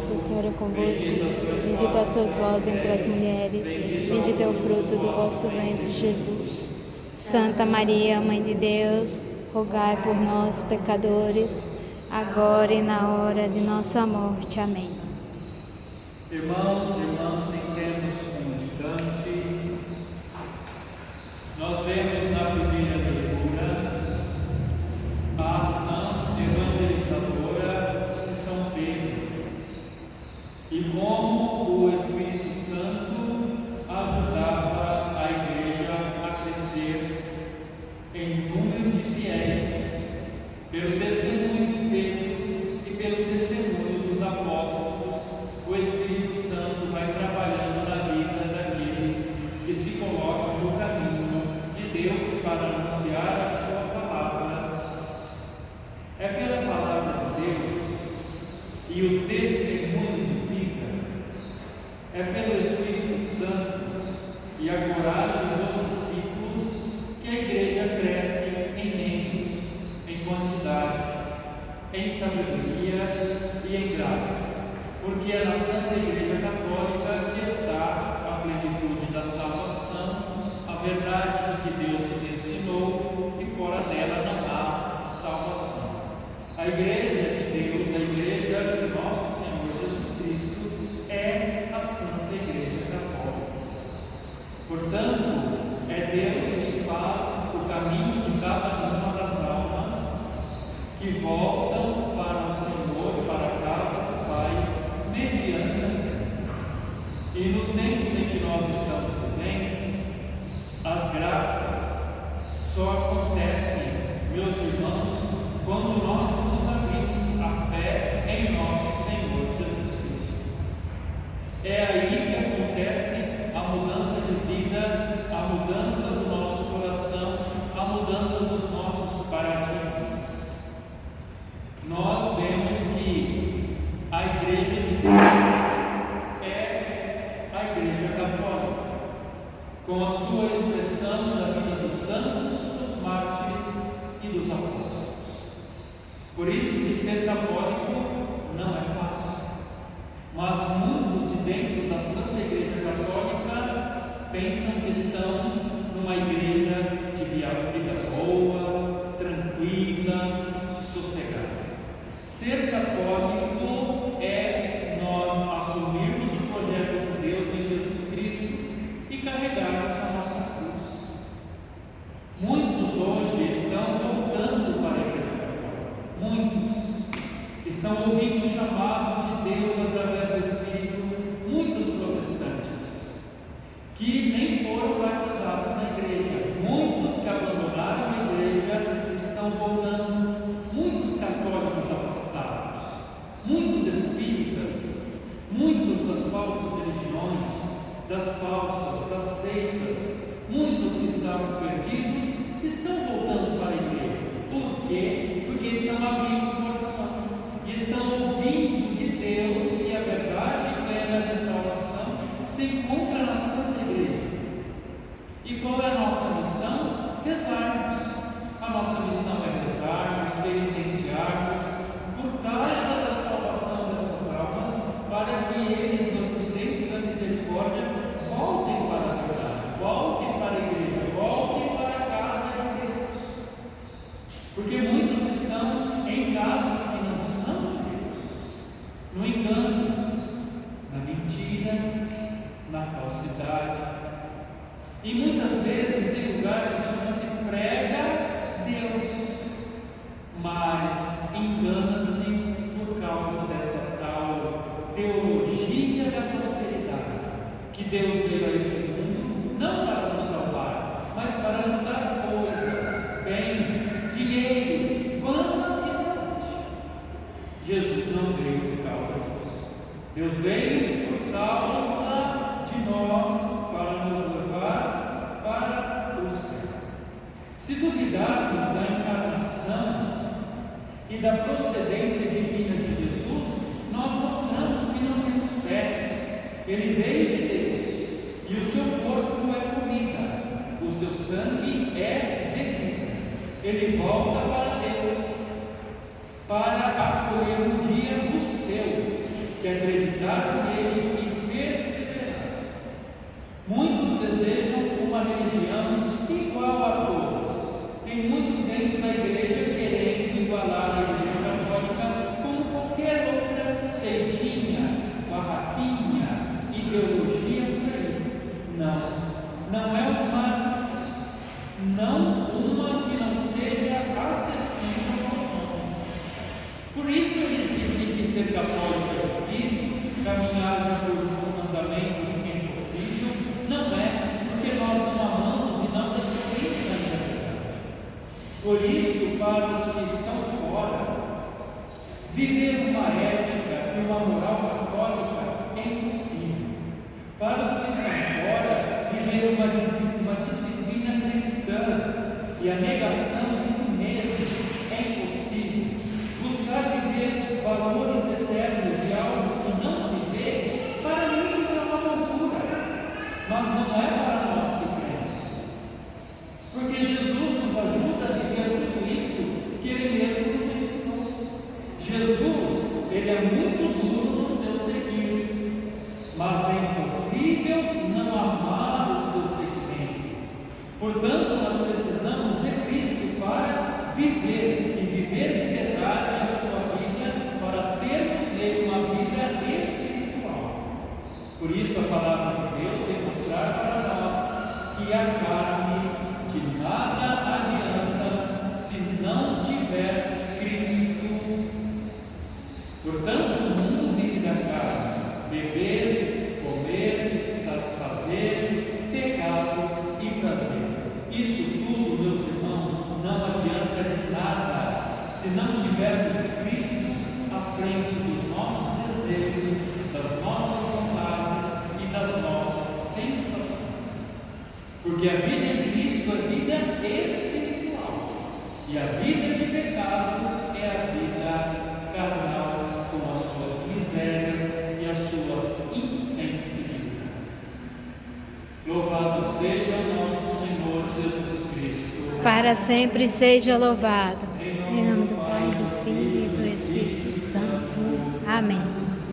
vós, o Senhor é convosco. Bendita sois vós entre as mulheres, bendito é o fruto do vosso ventre, Jesus. Santa Maria, Mãe de Deus, rogai por nós, pecadores, agora e na hora de nossa morte. Amém. Irmãos e irmãs, sentemos um instante. Nós vemos na primeira leitura a ação evangelizadora de São Pedro e como o Espírito Santo ajudava a igreja a crescer em número de fiéis, pelo testemunho de Pedro e pelo testemunho dos apóstolos. O Espírito Santo vai trabalhando na vida daqueles que se colocam no caminho de Deus para anunciar a sua palavra. É pela palavra de Deus e o testemunho de vida, é pelo Espírito Santo e a coragem dos discípulos que a igreja cresce em membros, em quantidade, em sabedoria e em graça. Porque é na Santa Igreja Católica que está a plenitude da salvação, a verdade de que Deus nos ensinou, e fora dela não há salvação. A Igreja de Deus, a Igreja de nosso Senhor Jesus Cristo, é a Santa Igreja Católica. Portanto, é Deus que faz o caminho de cada uma das almas que voltam para o Senhor, para a casa do Pai, mediante a fé. E nos tempos em que nós estamos vivendo, as graças só acontecem, meus irmãos, quando nós nos abrimos à fé em nosso Senhor Jesus Cristo. É aí que acontece a mudança de vida, a mudança do nosso coração, a mudança dos nossos paradigmas. Nós vemos que a Igreja de Deus é a Igreja Católica, com a sua expressão da vida dos santos, dos mártires e dos apóstolos. Por isso que ser católico não é fácil, mas muitos de dentro da Santa Igreja Católica pensam que estão numa igreja de vida boa, tranquila, sossegada. Ser católico é nós assumirmos o projeto de Deus em Jesus Cristo e carregarmos a nossa cruz. Muitos hoje estão voltando para a Igreja Católica. Muitos estão ouvindo o chamado de Deus através do Espírito. Muitos protestantes que nem foram batizados na igreja. Muitos que abandonaram a igreja estão voltando. Muitos católicos afastados, muitos espíritas, muitos das falsas religiões, das falsas, das seitas, muitos que estavam perdidos estão voltando para a igreja. Por quê? Porque estão abrindo o coração e estão ouvindo de Deus que a verdade plena de salvação se encontra na Santa Igreja. E qual é a nossa missão? Rezarmos. A nossa missão é rezarmos, penitenciarmos por causa da salvação dessas almas, para que eles, no acidente da misericórdia, voltem para a verdade, voltem para a igreja, voltem para a casa de Deus. Porque muitos estão em casas que não são de Deus, no engano, na mentira, na falsidade, e muitas vezes em lugares onde se prega Deus, mas engana-se por causa dessa tal teologia da prosperidade, que Deus veio a esse mundo não para nos salvar, mas para nos dar coisas, bens, dinheiro, fama e saúde. Jesus não veio por causa disso. Deus veio por causa de nós, para nos levar para o céu. Se duvidarmos da encarnação e da procedência divina de Jesus, nós mostramos que não temos fé. Ele veio de Deus e o seu corpo é comida, o seu sangue é bebida. Ele volta para Deus para acolher um dia os seus, que acreditaram nele e perseveraram. Muitos desejam uma religião igual a todas. Tem muitos dentro da igreja querendo igualar a igreja católica como qualquer outra seitinha, barraquinha, ideologia por aí. Não é uma que não seja acessível aos homens. Por isso eles dizem que ser católico é difícil, caminhar de acordo com os mandamentos é impossível. Não é, porque nós não amamos e não descobrimos ainda a verdade. Por isso, para os que estão fora, viver uma ética e uma moral católica é impossível. Para os que estão fora, viver uma disciplina cristã e a negação de si mesmo é impossível. Buscar viver valores eternos e algo que não se vê, para muitos é uma loucura, mas não é para nós que cremos. Porque Jesus nos ajuda a viver tudo isso que Ele mesmo nos ensinou. Jesus, Ele é muito duro no seu seguir, mas é impossível não amar o seu seguimento. Portanto, nós precisamos de Cristo para viver e viver de verdade a sua vida, para termos nele uma vida espiritual. Por isso, a palavra de Deus vem mostrar para nós que a carne de nada adianta se não tiver Cristo. Portanto, o mundo vive da carne: beber, comer, satisfazer, pecado e prazer. Isso tudo, meus irmãos, não adianta de nada se não tivermos Cristo à frente dos nossos desejos, das nossas vontades e das nossas sensações. Porque a vida em Cristo é vida espiritual e a vida de pecado é a vida carnal, com as suas misérias e as suas insensibilidades. Louvado seja o nosso Senhor Jesus Cristo. Para sempre seja louvado. Em nome do Pai, do Filho e do Espírito Santo. Amém.